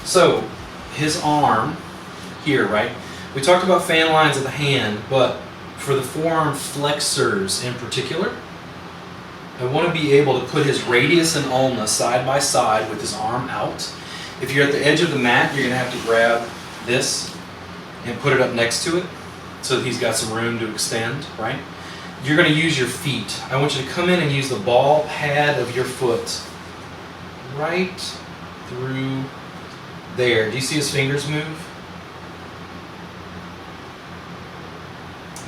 So, his arm here, right? We talked about fan lines of the hand, but for the forearm flexors in particular, I want to be able to put his radius and ulna side by side with his arm out. If you're at the edge of the mat, you're going to have to grab this and put it up next to it so that he's got some room to extend, right? You're going to use your feet. I want you to come in and use the ball pad of your foot right through there. Do you see his fingers move?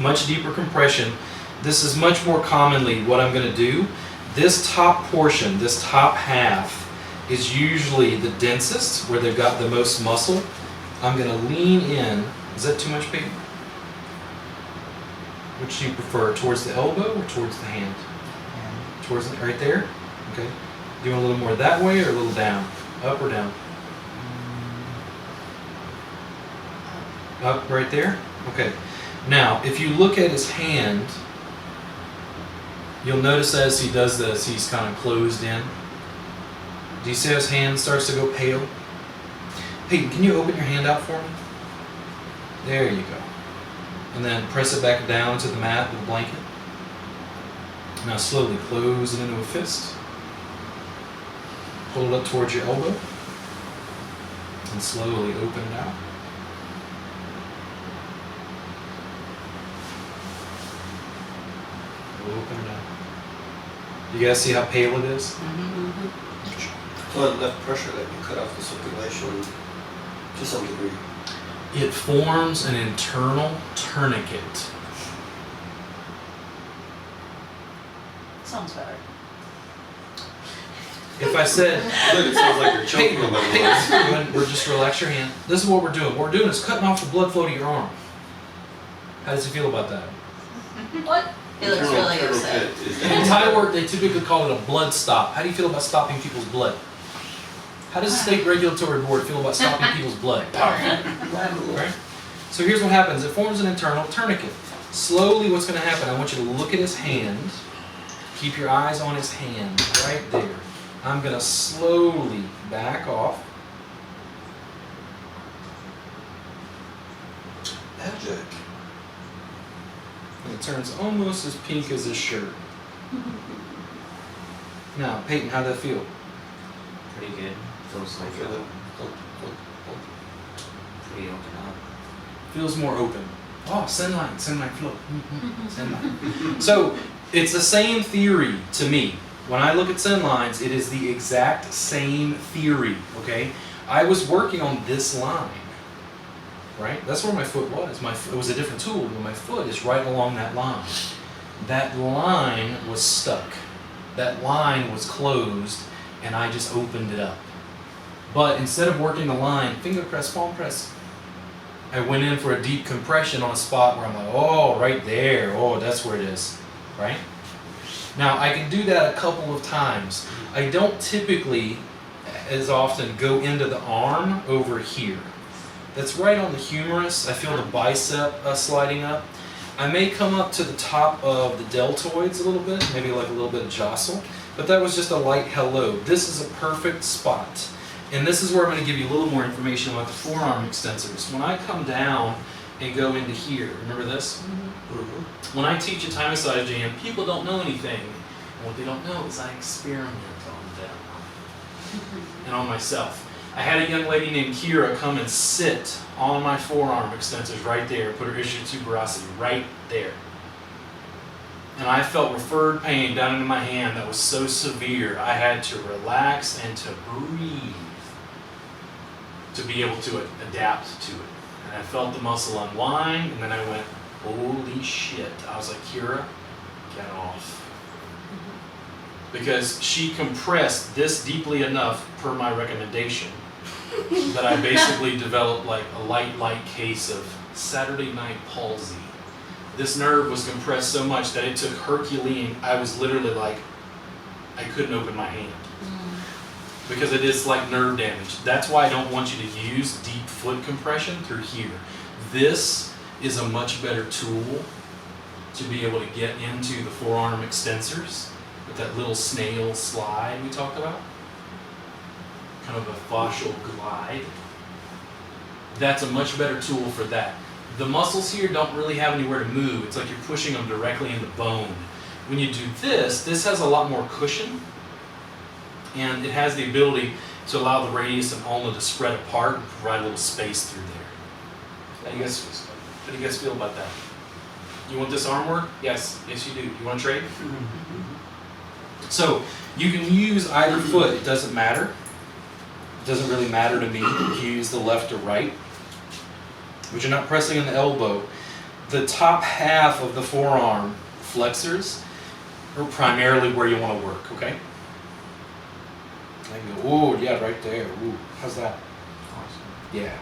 Much deeper compression. This is much more commonly what I'm going to do. This top portion, this top half, is usually the densest, where they've got the most muscle. I'm going to lean in. Is that too much, Peyton? Which do you prefer, towards the elbow or towards the hand? Towards the, right there? Okay. Do you want a little more that way or a little down? Up or down? Up right there? Okay. Now, if you look at his hand, you'll notice as he does this, he's kind of closed in. Do you see how his hand starts to go pale? Peyton, can you open your hand out for me? There you go. And then press it back down to the mat with a blanket. Now slowly close it into a fist. Pull it up towards your elbow. And slowly open it out. Open it out. You guys see how pale it is? Mm-hmm. Well, enough pressure that you cut off the circulation to some degree. It forms an internal tourniquet. Sounds better. If I said, Look, it sounds like you're choking on my Peyton, we're just relax your hand. This is what we're doing. What we're doing is cutting off the blood flow to your arm. How does he feel about that? What? He looks really upset. In Thai work, they typically call it a blood stop. How do you feel about stopping people's blood? How does the state regulatory board feel about stopping people's blood? Powerful. Right? So here's what happens. It forms an internal tourniquet. Slowly what's going to happen, I want you to look at his hand. Keep your eyes on his hand right there. I'm going to slowly back off. Magic. And it turns almost as pink as his shirt. Now, Peyton, how'd that feel? Pretty good. Feels like Pretty open up. Feels more open. Oh, send line flow. Send line. So, it's the same theory to me. When I look at send lines, it is the exact same theory, okay? I was working on this line, right? That's where my foot was. It was a different tool, but my foot is right along that line. That line was stuck. That line was closed, and I just opened it up. But instead of working the line, finger press, palm press, I went in for a deep compression on a spot where I'm like, oh, right there. Oh, that's where it is, right? Now, I can do that a couple of times. I don't typically, as often, go into the arm over here. That's right on the humerus. I feel the bicep sliding up. I may come up to the top of the deltoids a little bit, maybe like a little bit of jostle, but that was just a light hello. This is a perfect spot. And this is where I'm going to give you a little more information about the forearm extensors. When I come down and go into here, remember this? When I teach a Thai massage jam, people don't know anything. And what they don't know is I experiment on them and on myself. I had a young lady named Kira come and sit on my forearm extensors right there, put her ischial tuberosity right there. And I felt referred pain down into my hand that was so severe, I had to relax and to breathe to be able to adapt to it. And I felt the muscle unwind, and then I went, holy shit. I was like, Kira, get off. Because she compressed this deeply enough, per my recommendation, that I basically developed like a light case of Saturday night palsy. This nerve was compressed so much that it took Herculean, I was literally like, I couldn't open my hand. Because it is like nerve damage. That's why I don't want you to use deep foot compression through here. This is a much better tool to be able to get into the forearm extensors with that little snail slide we talked about. Kind of a fascial glide. that's a much better tool for that. The muscles here don't really have anywhere to move. It's like you're pushing them directly in the bone. When you do this has a lot more cushion, and it has the ability to allow the radius and ulna to spread apart and provide a little space through there. How do you guys feel about that? You want this arm work? Yes, yes you do. You want to trade? So you can use either foot, it doesn't matter. It doesn't really matter to me. You can use the left or right, but you're not pressing on the elbow. The top half of the forearm flexors are primarily where you want to work, okay? There you go. Oh, yeah, right there. Ooh, how's that? Awesome. Yeah.